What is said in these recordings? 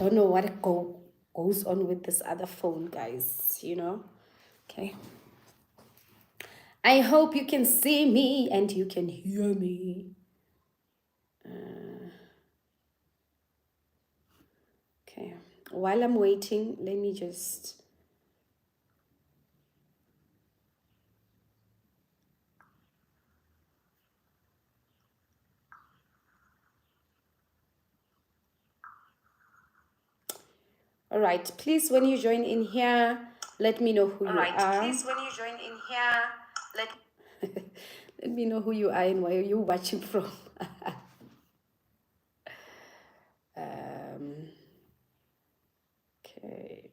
don't know what goes on with this other phone, guys, you know. Okay. I hope you can see me and you can hear me. Okay. While I'm waiting, let me just... All right. Please, when you join in here, let me know who you are. Please, when you join in here, let let me know who you are and where you're watching from. um, okay.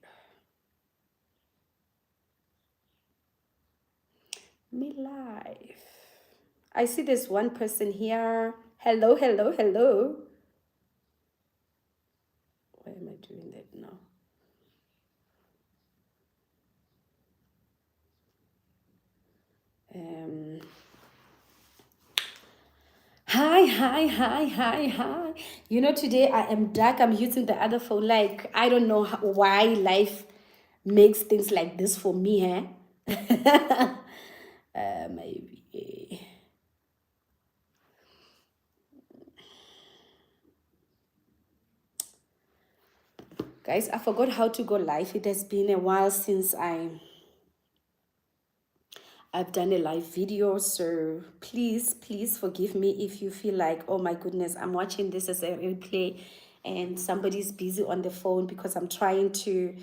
Me live. I see there's one person here. Hello, hello, hello. Why am I doing that now? Um, Hi, hi, hi, hi, hi. You know, today I am dark. I'm using the other phone. Like, I don't know why life makes things like this for me, eh? Maybe. Guys, I forgot how to go live. It has been a while since I've done a live video, so please forgive me if you feel like, oh my goodness, I'm watching this as a replay and somebody's busy on the phone, because I'm trying to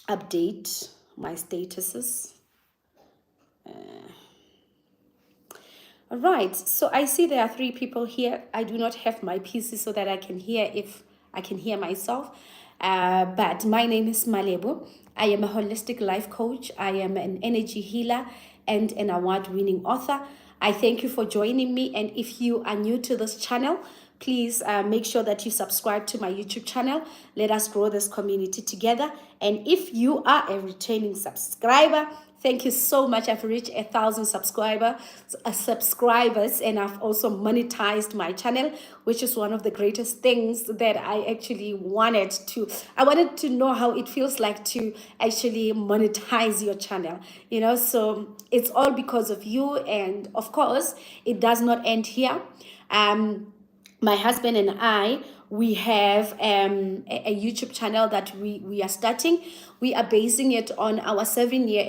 update my statuses. All right, so I see there are 3 people here. I do not have my PC so that I can hear if I can hear myself. But my name is Malebo. I am a holistic life coach. I am an energy healer and an award-winning author. I thank you for joining me. And if you are new to this channel, please make sure that you subscribe to my YouTube channel. Let us grow this community together. And if you are a returning subscriber, thank you so much. I've reached 1,000 subscribers, and I've also monetized my channel, which is one of the greatest things that I actually wanted to. I wanted to know how it feels like to actually monetize your channel, you know. So it's all because of you, and of course, it does not end here. My husband and I, we have a YouTube channel that we are starting. We are basing it on our 7-year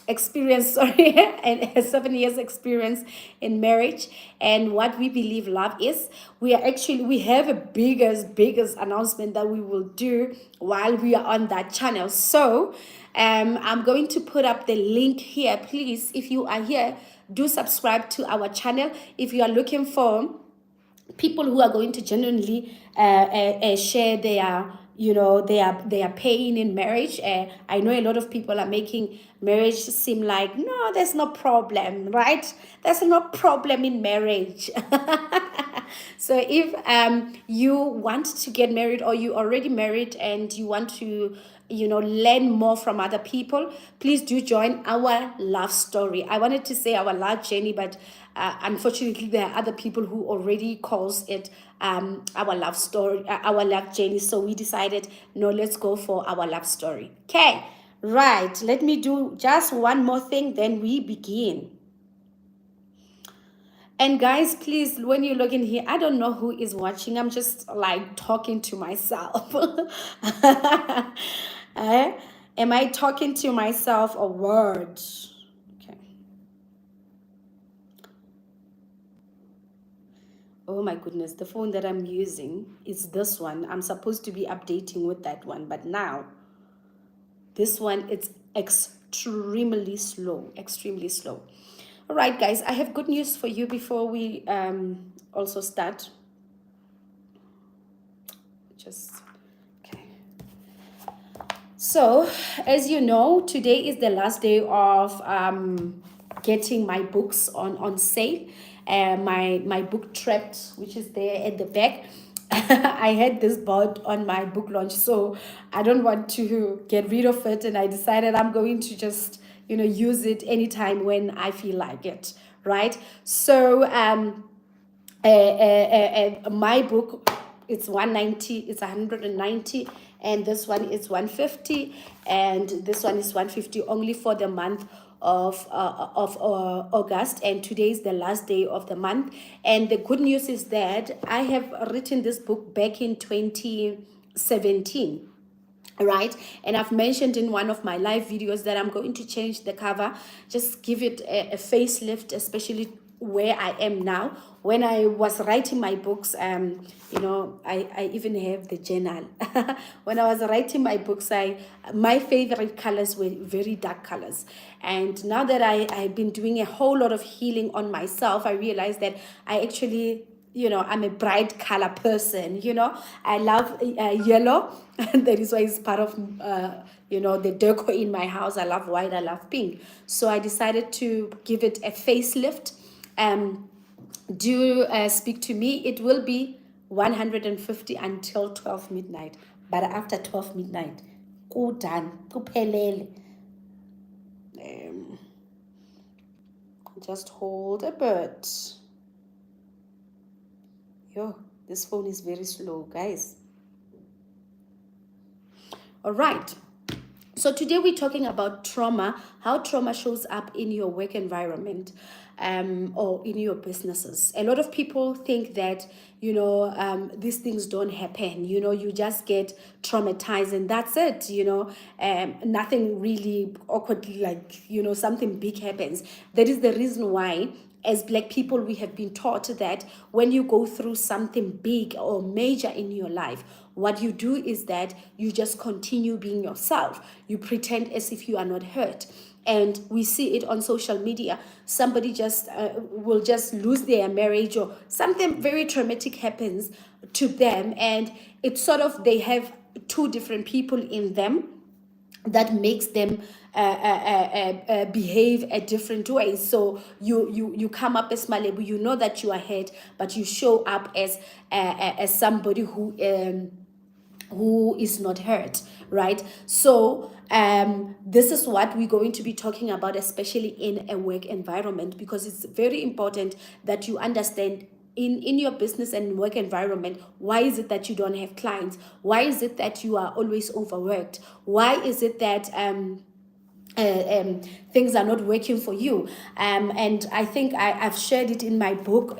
experience, sorry, and 7 years experience in marriage, and what we believe love is. We have a biggest announcement that we will do while we are on that channel. So I'm going to put up the link here. Please, if you are here, do subscribe to our channel. If you are looking for people who are going to genuinely share their, you know, their pain in marriage. I know a lot of people are making marriage seem like, no, there's no problem, right? There's no problem in marriage. So if you want to get married, or you already married and you want to, you know, learn more from other people, please do join our love story. I wanted to say our love journey, but unfortunately there are other people who already calls it our love story, our love journey. So we decided, no, let's go for our love story. Okay, right, let me do just one more thing, then we begin. And guys, please, when you log in here, I don't know who is watching. I'm just like talking to myself. Eh? Am I talking to myself or words? Okay. Oh my goodness, the phone that I'm using is this one. I'm supposed to be updating with that one, but now this one, it's extremely slow, extremely slow. All right, guys, I have good news for you before we also start. Just, okay. So, as you know, today is the last day of getting my books on sale. My book Trapped, which is there at the back. I had this board on my book launch, so I don't want to get rid of it, and I decided I'm going to just, you know, use it anytime when I feel like it, right? So my book it's 190, it's 190, and this one is 150, and this one is 150 only for the month of August, and today is the last day of the month. And the good news is that I have written this book back in 2017, right? And I've mentioned in one of my live videos that I'm going to change the cover, just give it a facelift, especially where I am now. When I was writing my books, I even have the journal. When I was writing my books, my favorite colors were very dark colors. And now that I've been doing a whole lot of healing on myself, I realized that I actually, I'm a bright color person. I love yellow. And that is why it's part of the decor in my house. I love white, I love pink. So I decided to give it a facelift. Do speak to me. It will be 150 until 12 midnight, but after 12 midnight, go done, kuphelele. Just hold a bit. Yo, this phone is very slow, guys. All right. So today we're talking about trauma, how trauma shows up in your work environment, or in your businesses. A lot of people think that, these things don't happen. You just get traumatized and that's it. Nothing really awkward, like, something big happens. That is the reason why, as Black people, we have been taught that when you go through something big or major in your life, what you do is that you just continue being yourself. You pretend as if you are not hurt. And we see it on social media. Somebody just will just lose their marriage, or something very traumatic happens to them. And it's sort of, they have two different people in them that makes them behave a different way. So you come up as Malebu, you know that you are hurt, but you show up as somebody who is not hurt, right? So this is what we're going to be talking about, especially in a work environment, because it's very important that you understand in your business and work environment, why is it that you don't have clients? Why is it that you are always overworked? Why is it that things are not working for you? And I think I've shared it in my book,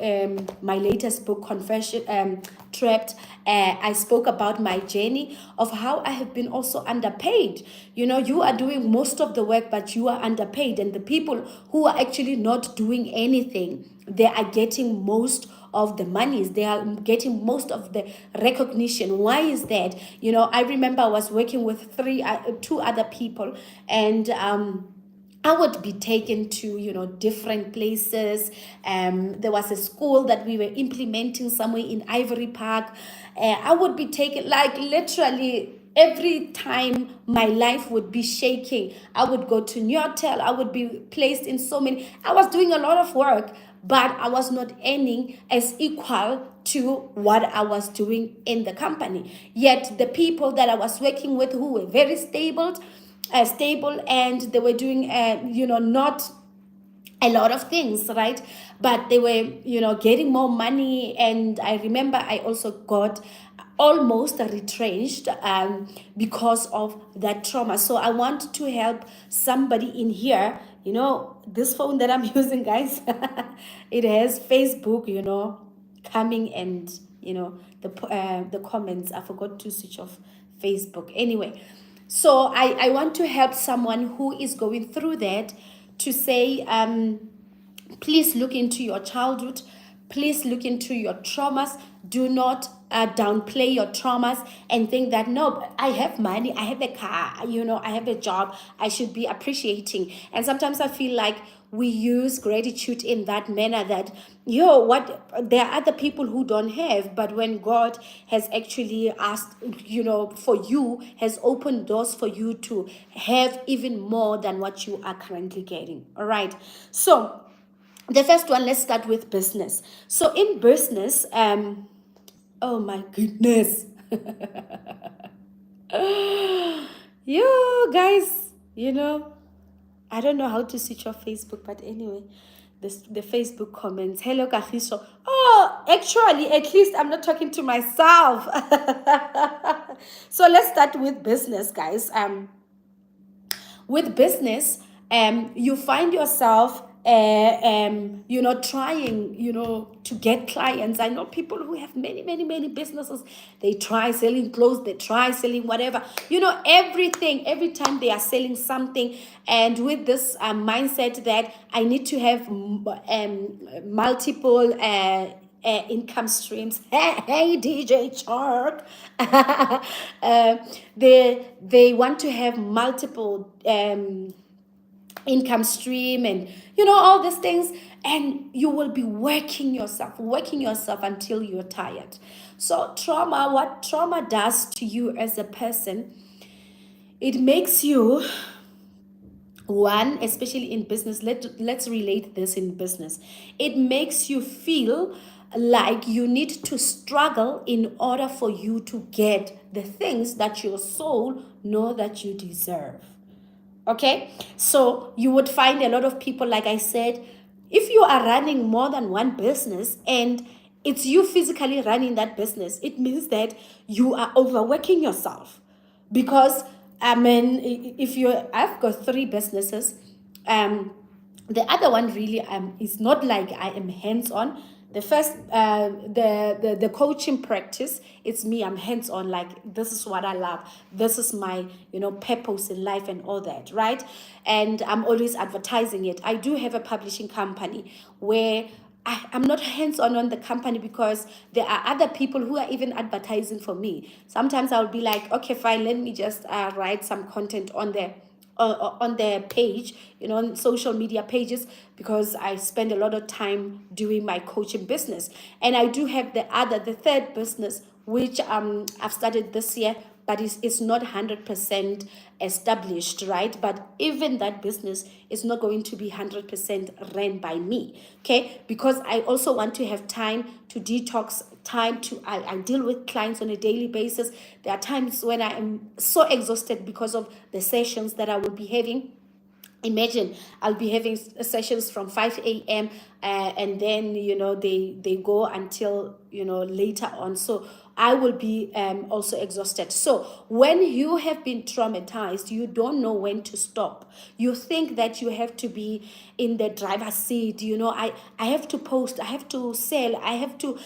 my latest book, Confession, Trapped. I spoke about my journey of how I have been also underpaid. You are doing most of the work, but you are underpaid. And the people who are actually not doing anything, they are getting most of the monies, they are getting most of the recognition. Why is that? I remember I was working with two other people, and I would be taken to, different places. There was a school that we were implementing somewhere in Ivory Park. I would be taken, like, literally every time my life would be shaking. I would go to New Hotel. I would be placed in so many. I was doing a lot of work, but I was not earning as equal to what I was doing in the company. Yet the people that I was working with, who were very stable, and they were doing, not a lot of things, right? But they were, getting more money. And I remember I also got almost retrenched because of that trauma. So I want to help somebody in here. This phone that I'm using, guys, it has Facebook, coming, and the comments. I forgot to switch off Facebook. Anyway, so I want to help someone who is going through that, to say, please look into your childhood. Please look into your traumas. Do not downplay your traumas and think that, no, I have money, I have a car, I have a job, I should be appreciating. And sometimes I feel like we use gratitude in that manner, that, there are other people who don't have, but when God has actually asked, for you, has opened doors for you to have even more than what you are currently getting. All right. So the first one, let's start with business. So in business, oh my goodness. You guys, I don't know how to switch off Facebook, but anyway, the Facebook comments. Hello, Kahiso. Oh, actually, at least I'm not talking to myself. So let's start with business, guys. With business, you find yourself trying to get clients. I know people who have many businesses. They try selling clothes, they try selling whatever, everything. Every time they are selling something, and with this mindset that I need to have multiple income streams. Hey, DJ Chark. They want to have multiple income stream, and all these things, and you will be working yourself until you're tired. So trauma, what trauma does to you as a person, it makes you, one, especially in business, let's relate this in business, it makes you feel like you need to struggle in order for you to get the things that your soul know that you deserve. Okay, so you would find a lot of people, like I said, if you are running more than one business and it's you physically running that business, it means that you are overworking yourself. Because I mean, if you, I've got 3 businesses. um the other one really is not like I am hands on. The first, the coaching practice, it's me. I'm hands on. Like, this is what I love. This is my purpose in life and all that, right? And I'm always advertising it. I do have a publishing company where I'm not hands-on the company, because there are other people who are even advertising for me. Sometimes I'll be like, okay, fine, let me just write some content on their page, on social media pages, because I spend a lot of time doing my coaching business. And I do have the third business, which I've started this year, but it's not 100% established, right? But even that business is not going to be 100% ran by me, okay? Because I also want to have time to detox, time to, I deal with clients on a daily basis. There are times when I am so exhausted because of the sessions that I will be having. Imagine, I'll be having sessions from 5 a.m. And then they go until later on. So I will be also exhausted. So when you have been traumatized, you don't know when to stop. You think that you have to be in the driver's seat. I have to post, I have to sell, I have to,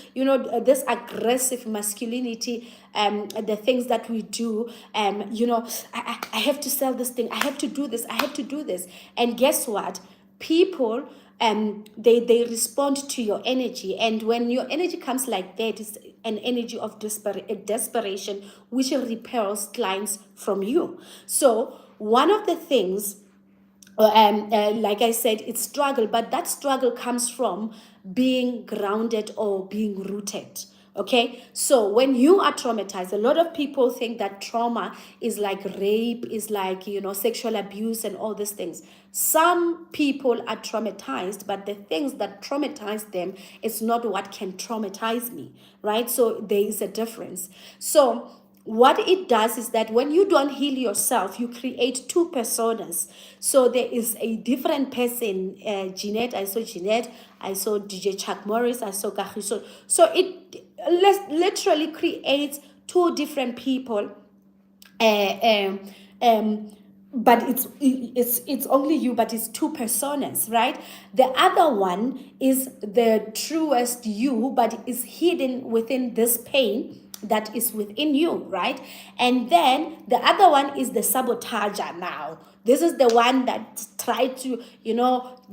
this aggressive masculinity, the things that we do, I have to sell this thing, I have to do this, I have to do this. And guess what? People, they respond to your energy. And when your energy comes like that, it's an energy of desperation, which repels clients from you. So one of the things, like I said, it's struggle, but that struggle comes from being grounded or being rooted. Okay, so when you are traumatized, a lot of people think that trauma is like rape, is like sexual abuse and all these things. Some people are traumatized, but the things that traumatize them is not what can traumatize me, right? So there is a difference. So what it does is that when you don't heal yourself, you create 2 personas. So there is a different person. Jeanette, I saw Jeanette, I saw DJ Chuck Morris, I saw Kagiso. So it literally creates 2 different people. uh, um, um, but it's only you, but it's 2 personas, right? The other one is the truest you, but is hidden within this pain that is within you, right? And then the other one is the sabotager. Now this is the one that tried to,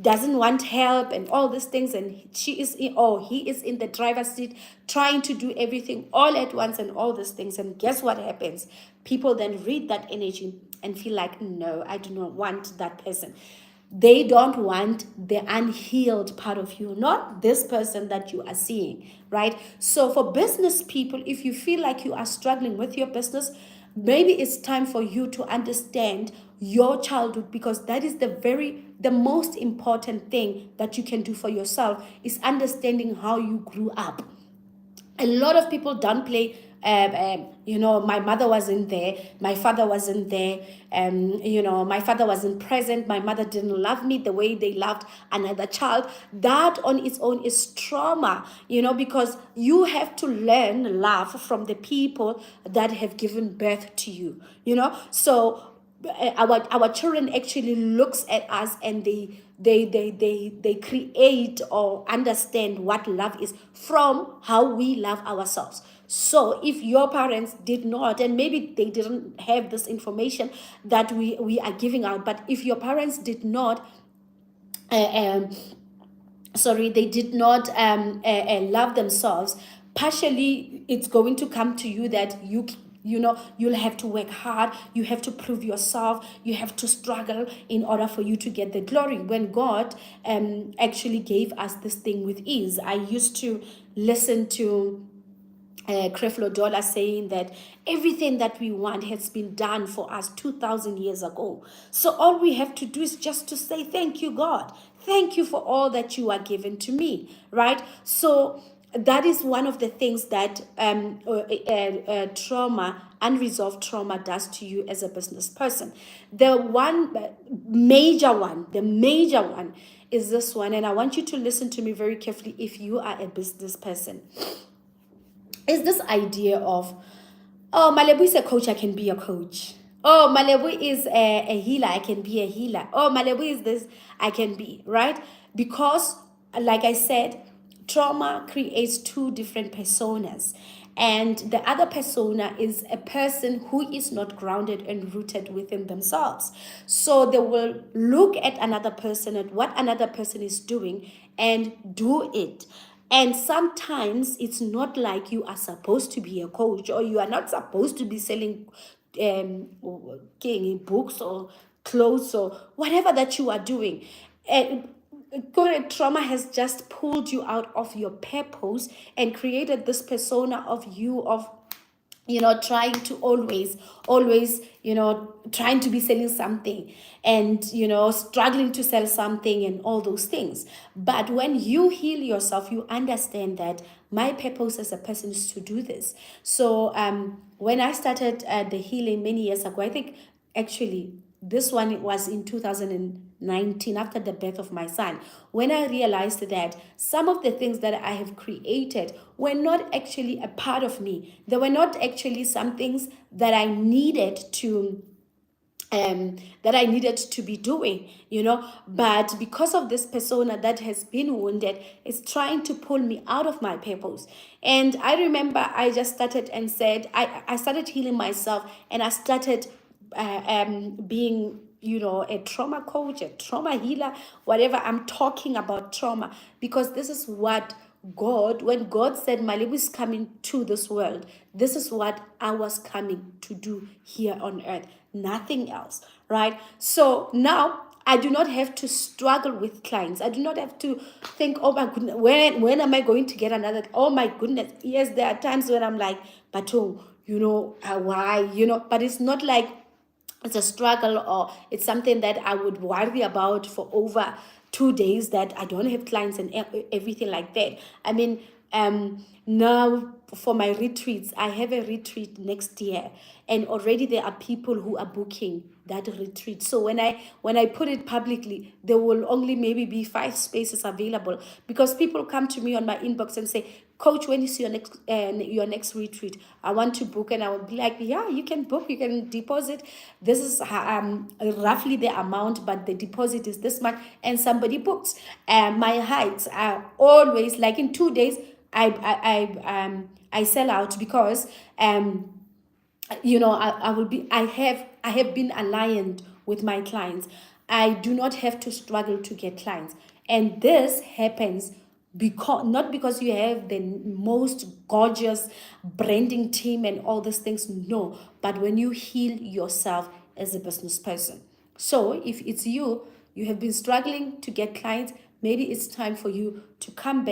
doesn't want help and all these things, and she is he is in the driver's seat trying to do everything all at once and all these things. And guess what happens? People then read that energy and feel like, no, I do not want that person. They don't want the unhealed part of you, not this person that you are seeing, right? So for business people, if you feel like you are struggling with your business, maybe it's time for you to understand your childhood, because that is the most important thing that you can do for yourself, is understanding how you grew up. A lot of people downplay, my mother wasn't there, my father wasn't there, my father wasn't present, my mother didn't love me the way they loved another child. That on its own is trauma, because you have to learn love from the people that have given birth to you, so our children actually looks at us, and they create or understand what love is from how we love ourselves. So if your parents did not, and maybe they didn't have this information that we are giving out, but if your parents did not uh, um, they did not love themselves, partially it's going to come to you that you'll have to work hard, you have to prove yourself, you have to struggle in order for you to get the glory, when God actually gave us this thing with ease. I used to listen to Creflo Dollar saying that everything that we want has been done for us 2,000 years ago. So all we have to do is just to say, thank you, God. Thank you for all that you are given to me, right? So that is one of the things that trauma, unresolved trauma, does to you as a business person. The major one is this one, and I want you to listen to me very carefully if you are a business person. Is this idea of, oh, Malebu is a coach, I can be a coach. Oh, Malebu is a healer, I can be a healer. Oh, Malebu is this, I can be, right? Because, like I said, trauma creates two different personas. And the other persona is a person who is not grounded and rooted within themselves. So they will look at another person, at what another person is doing, and do it. And sometimes it's not like you are supposed to be a coach, or you are not supposed to be selling books or clothes or whatever that you are doing. And trauma has just pulled you out of your purpose and created this persona of you, of trying to always trying to be selling something, and struggling to sell something and all those things. But when you heal yourself, you understand that my purpose as a person is to do this. So when I started the healing many years ago, I think actually this one was in 2019, after the birth of my son, when I realized that some of the things that I have created were not actually a part of me. They were not actually some things that I needed to be doing, but because of this persona that has been wounded, it's trying to pull me out of my purpose. And I remember I just started and said, I started healing myself, and I started being a trauma coach, a trauma healer, whatever. I'm talking about trauma because this is what when God said Malibu is coming to this world, this is what I was coming to do here on earth, nothing else, right? So now I do not have to struggle with clients. I do not have to think, oh my goodness, when am I going to get another? Oh my goodness. Yes, there are times when I'm like, but oh, why? But it's not like it's a struggle, or it's something that I would worry about for over 2 days, that I don't have clients and everything like that. I mean, now for my retreats, I have a retreat next year, and already there are people who are booking that retreat. So when I put it publicly, there will only maybe be 5 spaces available, because people come to me on my inbox and say, Coach, when is your next retreat? I want to book. And I will be like, yeah, you can book, you can deposit. This is roughly the amount, but the deposit is this much, and somebody books. My heights are always like in 2 days. I sell out, because I have been aligned with my clients. I do not have to struggle to get clients. And this happens not because you have the most gorgeous branding team and all these things, no, but when you heal yourself as a business person. So if it's you have been struggling to get clients, maybe it's time for you to come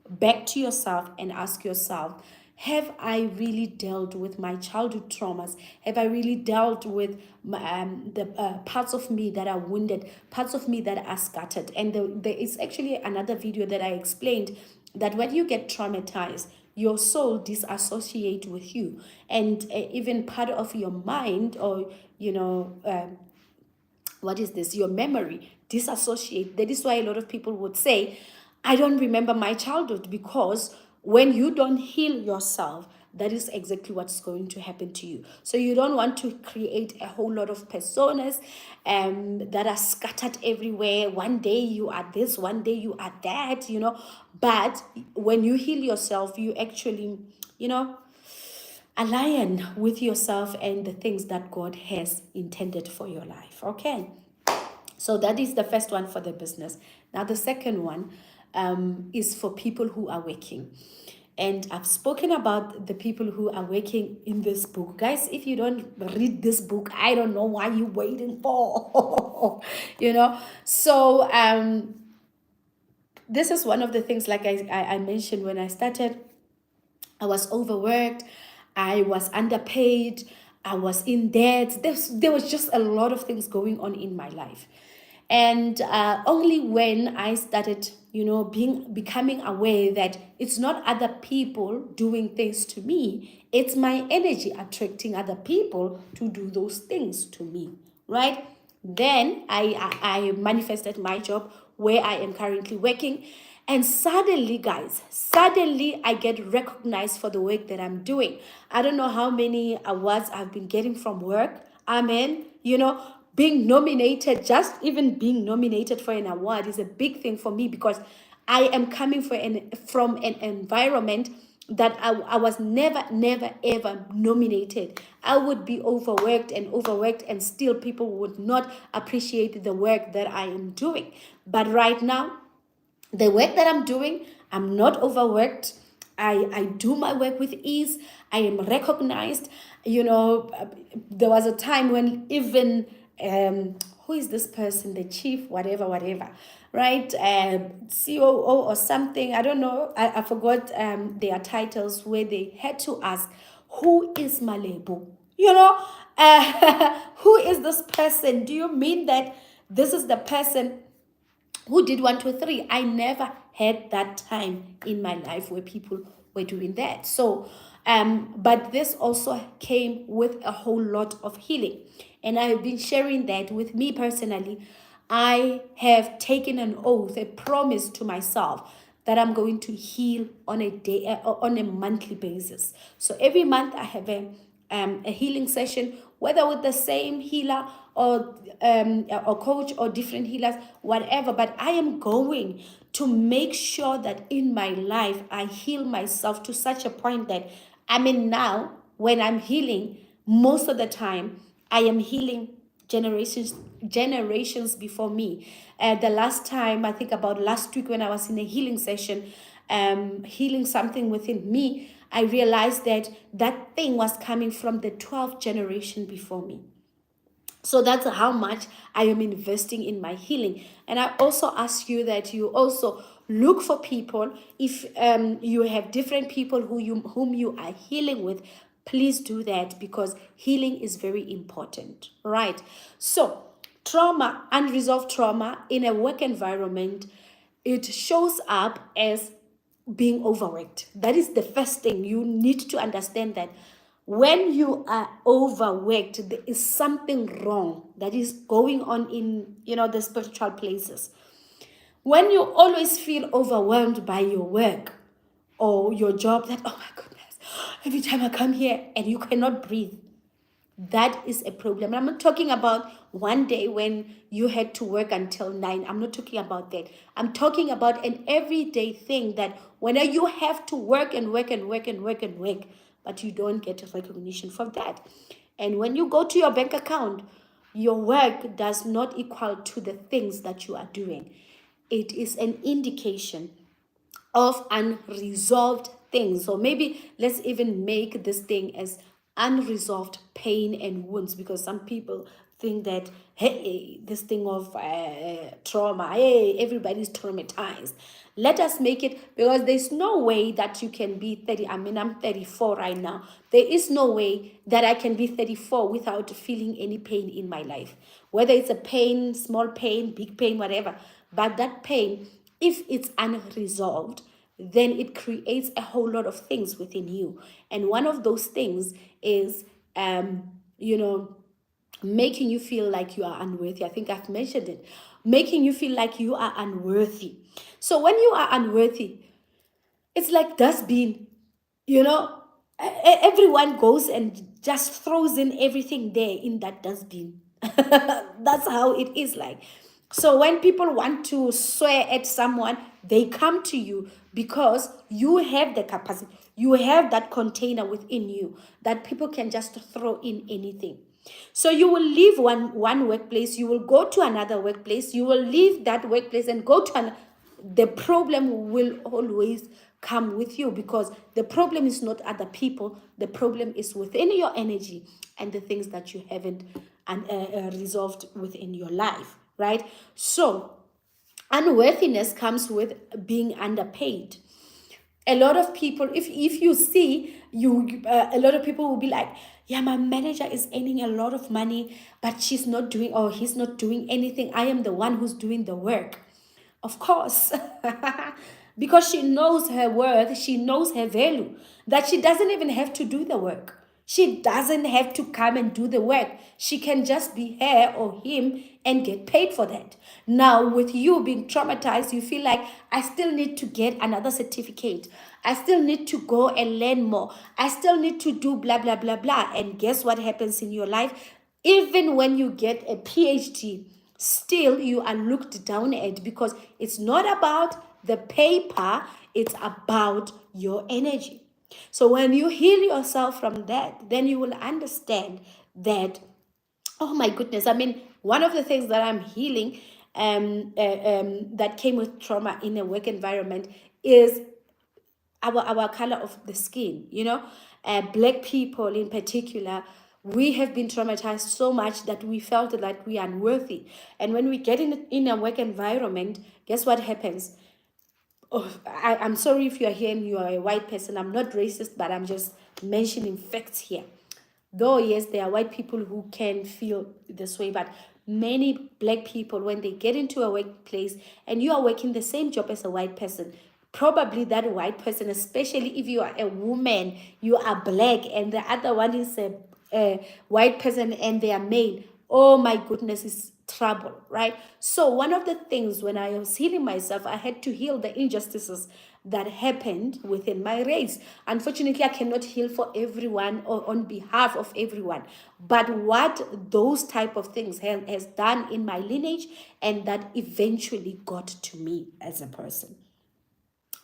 back to yourself and ask yourself, have I really dealt with my childhood traumas? Have I really dealt with the parts of me that are wounded, parts of me that are scattered? And there is actually another video that I explained that when you get traumatized, your soul disassociate with you, and even part of your mind, or what is this, your memory disassociate. That is why a lot of people would say, I don't remember my childhood, because when you don't heal yourself, that is exactly what's going to happen to you. So you don't want to create a whole lot of personas that are scattered everywhere. One day you are this, one day you are that, but when you heal yourself, you actually, align with yourself and the things that God has intended for your life. Okay. So that is the first one for the business. Now, the second one is for people who are working. And I've spoken about the people who are working in this book. Guys, if you don't read this book, I don't know why you're waiting for. So this is one of the things, like I mentioned when I started. I was overworked, I was underpaid, I was in debt. There was just a lot of things going on in my life. And only when I started, becoming aware that it's not other people doing things to me, it's my energy attracting other people to do those things to me, right? Then I manifested my job where I am currently working. And suddenly, guys, I get recognized for the work that I'm doing. I don't know how many awards I've been getting from work. Amen. Being nominated, just even being nominated for an award is a big thing for me, because I am coming from an environment that I was never, ever nominated. I would be overworked, and still people would not appreciate the work that I am doing. But right now, the work that I'm doing, I'm not overworked. I do my work with ease. I am recognized. There was a time when even who is this person, the chief, whatever, right? COO or something. I don't know. I forgot their titles, where they had to ask, who is Malebo? Who is this person? Do you mean that this is the person who did 1, 2, 3? I never had that time in my life where people were doing that. So, but this also came with a whole lot of healing. And I have been sharing that with me personally. I have taken an oath, a promise to myself, that I'm going to heal on a monthly basis. So every month I have a healing session, whether with the same healer or coach or different healers, whatever. But I am going to make sure that in my life I heal myself to such a point that, now when I'm healing, most of the time I am healing generations before me. The last time, I think about last week, when I was in a healing session, healing something within me, I realized that thing was coming from the 12th generation before me. So that's how much I am investing in my healing. And I also ask you that you also look for people. If you have different people whom you are healing with, please do that, because healing is very important, right? So trauma, unresolved trauma in a work environment, it shows up as being overworked. That is the first thing. You need to understand that when you are overworked, there is something wrong that is going on in the spiritual places. When you always feel overwhelmed by your work or your job, that, oh my goodness, every time I come here and you cannot breathe, that is a problem. I'm not talking about one day when you had to work until 9. I'm not talking about that. I'm talking about an everyday thing, that when you have to work and work and work and work and work, but you don't get recognition for that. And when you go to your bank account, your work does not equal to the things that you are doing. It is an indication of unresolved things. So maybe let's even make this thing as unresolved pain and wounds, because some people think that, hey, this thing of trauma, hey, everybody's traumatized. Let us make it, because there's no way that you can be 30. I'm 34 right now. There is no way that I can be 34 without feeling any pain in my life, whether it's a pain, small pain, big pain, whatever. But that pain, if it's unresolved, then it creates a whole lot of things within you. And one of those things is, you know, making you feel like you are unworthy. I think I've mentioned it. Making you feel like you are unworthy. So when you are unworthy, it's like dustbin, you know, everyone goes and just throws in everything there in that dustbin. That's how it is like. So when people want to swear at someone, they come to you because you have the capacity, you have that container within you that people can just throw in anything. So you will leave one workplace, you will go to another workplace, you will leave that workplace and go to another. The problem will always come with you, because the problem is not other people, the problem is within your energy and the things that you haven't resolved within your life, right? So unworthiness comes with being underpaid. A lot of people, if you see, a lot of people will be like, yeah, my manager is earning a lot of money, but she's not doing, or he's not doing anything. I am the one who's doing the work. Of course. Because she knows her worth, she knows her value, that she doesn't even have to do the work. She doesn't have to come and do the work. She can just be her or him and get paid for that. Now, with you being traumatized, you feel like, I still need to get another certificate. I still need to go and learn more. I still need to do blah, blah, blah, blah. And guess what happens in your life? Even when you get a PhD, still you are looked down at, because it's not about the paper, it's about your energy. So when you heal yourself from that, then you will understand that, oh my goodness, I mean, one of the things that I'm healing that came with trauma in a work environment is our color of the skin, you know. Black people in particular, we have been traumatized so much that we felt like we are unworthy. And when we get in a work environment, guess what happens? Oh, I'm sorry if you're here and you are a white person. I'm not racist, but I'm just mentioning facts here. Though, yes, there are white people who can feel this way, but many black people, when they get into a workplace and you are working the same job as a white person, probably that white person, especially if you are a woman, you are black, and the other one is a white person and they are male. Oh my goodness, it's trouble, right? So one of the things, when I was healing myself, I had to heal the injustices that happened within my race. Unfortunately, I cannot heal for everyone or on behalf of everyone, but what those type of things has done in my lineage, and that eventually got to me as a person.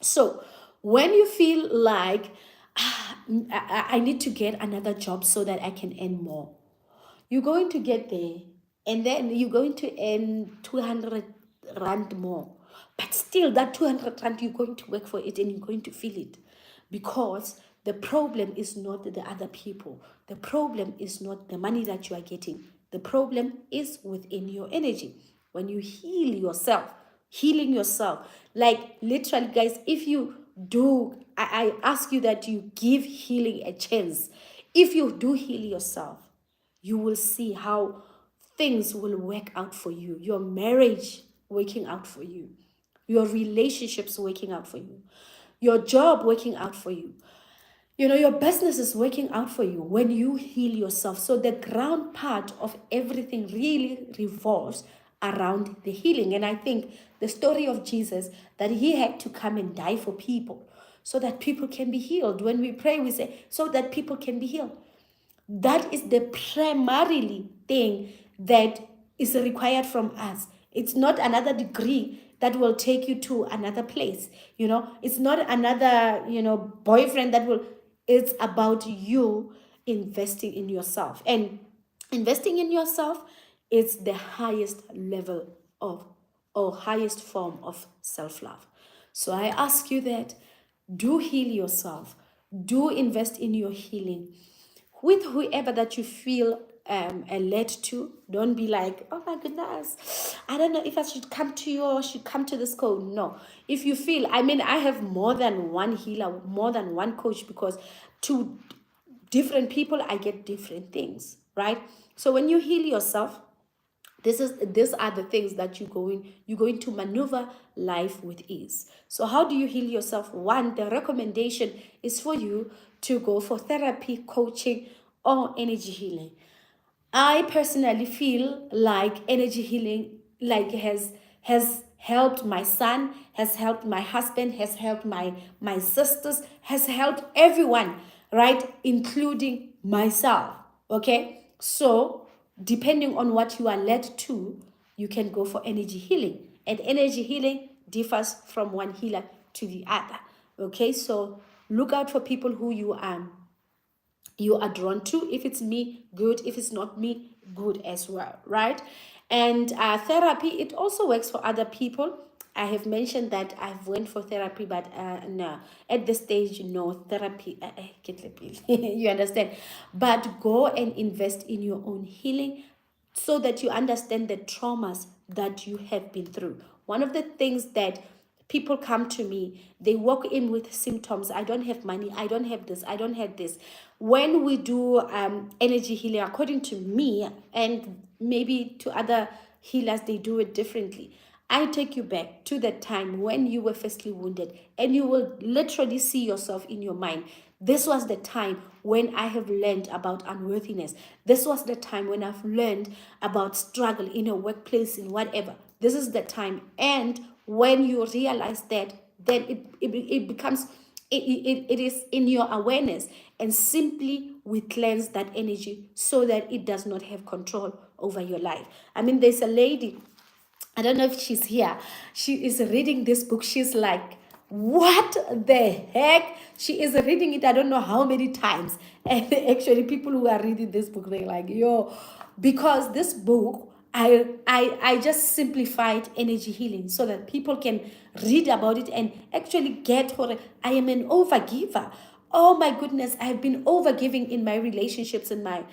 So when you feel like, I need to get another job so that I can earn more, you're going to get there, and then you're going to earn 200 rand more. But still, that 200 rand, you're going to work for it and you're going to feel it. Because the problem is not the other people. The problem is not the money that you are getting. The problem is within your energy. When you heal yourself, healing yourself, like literally, guys, if you do, I ask you that you give healing a chance. If you do heal yourself, you will see how things will work out for you. Your marriage working out for you, your relationships working out for you, your job working out for you. You know, your business is working out for you when you heal yourself. So the ground part of everything really revolves around the healing. And I think the story of Jesus, that he had to come and die for people so that people can be healed. When we pray, we say, so that people can be healed. That is the primarily thing that is required from us. It's not another degree that will take you to another place. You know, it's not another, boyfriend that will, it's about you investing in yourself. And investing in yourself is the highest level of, or highest form of self-love. So I ask you that, do heal yourself, do invest in your healing with whoever that you feel led to. Don't be like, oh my goodness, I don't know if I should come to you or should come to this coach. No. If you feel, I mean, I have more than one healer, more than one coach, because to different people, I get different things, right? So when you heal yourself, These are the things that you're going to maneuver life with ease. So how do you heal yourself? One, the recommendation is for you to go for therapy, coaching, or energy healing. I personally feel like energy healing like has helped my son, has helped my husband, has helped my sisters, has helped everyone, right? Including myself. Okay? So, depending on what you are led to, you can go for energy healing. And energy healing differs from one healer to the other. Okay? So, look out for people who you are drawn to. If it's me, good. If it's not me, good as well, right? And therapy, it also works for other people. I have mentioned that I've went for therapy, but no, at this stage, no therapy. You understand? But go and invest in your own healing so that you understand the traumas that you have been through. One of the things that people come to me, they walk in with symptoms. I don't have money, I don't have this, I don't have this. When we do energy healing, according to me, and maybe to other healers, they do it differently. I take you back to the time when you were firstly wounded, and you will literally see yourself in your mind. This was the time when I have learned about unworthiness. This was the time when I've learned about struggle in a workplace, in whatever. This is the time. And when you realize that, then it becomes, it is in your awareness. And simply we cleanse that energy so that it does not have control over your life. I mean, there's a lady, I don't know if she's here. She is reading this book. She's like, what the heck? She is reading it, I don't know how many times. And actually, people who are reading this book, they're like, yo, because this book, I just simplified energy healing so that people can read about it and actually get what I am an overgiver. Oh my goodness, I've been overgiving in my relationships, and I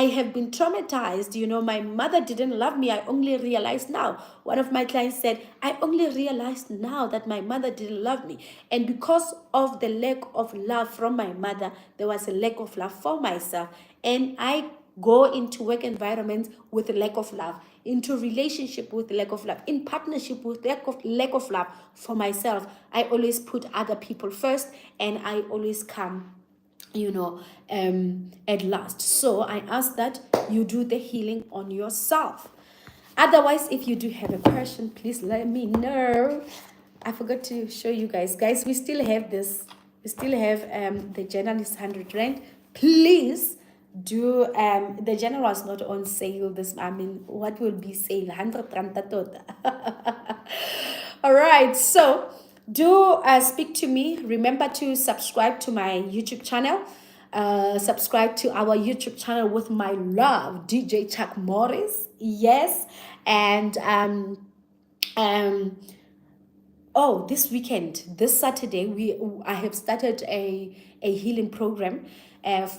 have been traumatized. My mother didn't love me. I only realized now. One of my clients said, I only realized now that my mother didn't love me. And because of the lack of love from my mother, there was a lack of love for myself. And I go into work environments with a lack of love, into relationship with lack of love, in partnership with lack of love for myself. I always put other people first, and I always come at last. So I ask that you do the healing on yourself. Otherwise, if you do have a question, please let me know. I forgot to show you guys. Guys, we still have this. We still have the journal is 100 rand. Please do the journal was not on sale this. I mean, what will be sale? 100 rand tota. All right, so do speak to me. Remember to subscribe to my YouTube channel. Subscribe to our YouTube channel with my love, DJ Chuck Morris. Yes, and oh, this weekend, this Saturday, I have started a healing program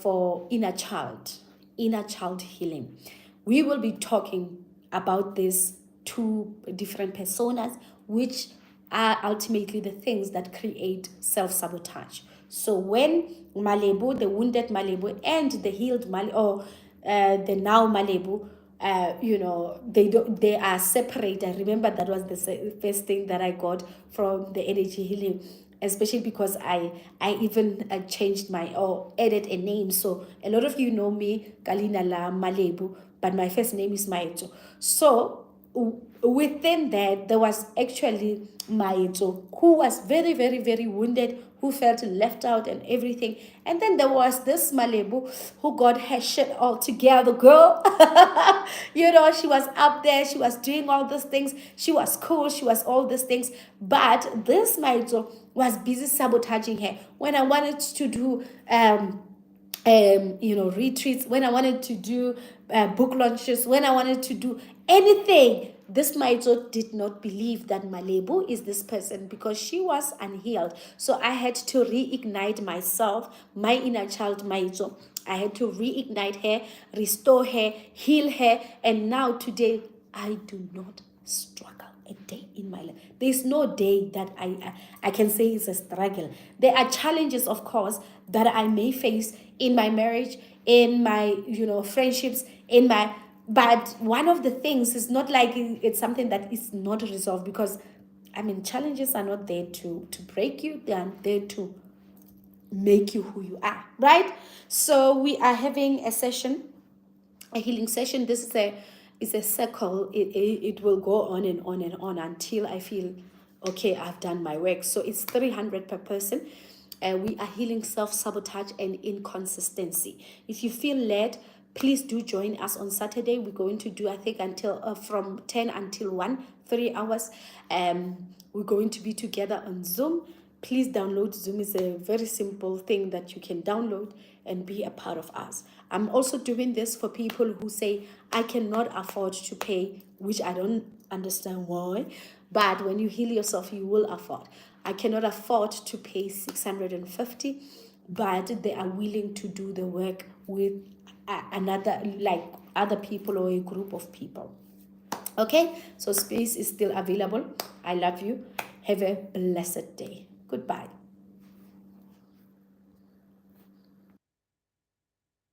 for inner child healing. We will be talking about these two different personas, which are ultimately the things that create self-sabotage. So when Malebu, the wounded Malebu, and the healed Malebu, or the now Malebu, they are separate. I remember that was the first thing that I got from the energy healing, especially because I even changed my, or added a name. So a lot of you know me Kalina la Malebu, but my first name is Maito. So within that, there was actually Maito, who was very, very, very wounded, who felt left out and everything. And then there was this Malebu who got her shit all together, girl. She was up there, she was doing all these things, she was cool, she was all these things. But this Maito was busy sabotaging her. When I wanted to do retreats, when I wanted to do book launches, when I wanted to do anything, this Maizo did not believe that Malebu is this person because she was unhealed. So I had to reignite myself, my inner child Maizo. I had to reignite her, restore her, heal her, and now today I do not struggle a day in my life. There's no day that I can say is a struggle. There are challenges, of course, that I may face in my marriage, in my friendships, in my But one of the things is not like it's something that is not resolved, because I mean, challenges are not there to break you, they are there to make you who you are, right? So we are having a session, a healing session. This is a circle. It will go on and on and on until I feel okay, I've done my work. So it's 300 per person. We are healing self-sabotage and inconsistency. If you feel led, please do join us on Saturday. We're going to do, I think, until from 10 until 1, 3 hours. We're going to be together on Zoom. Please download Zoom. Is a very simple thing that you can download and be a part of us. I'm also doing this for people who say, I cannot afford to pay, which I don't understand why. But when you heal yourself, you will afford. I cannot afford to pay 650, but they are willing to do the work with another, like other people or a group of people. Okay, so space is still available. I love you. Have a blessed day. Goodbye.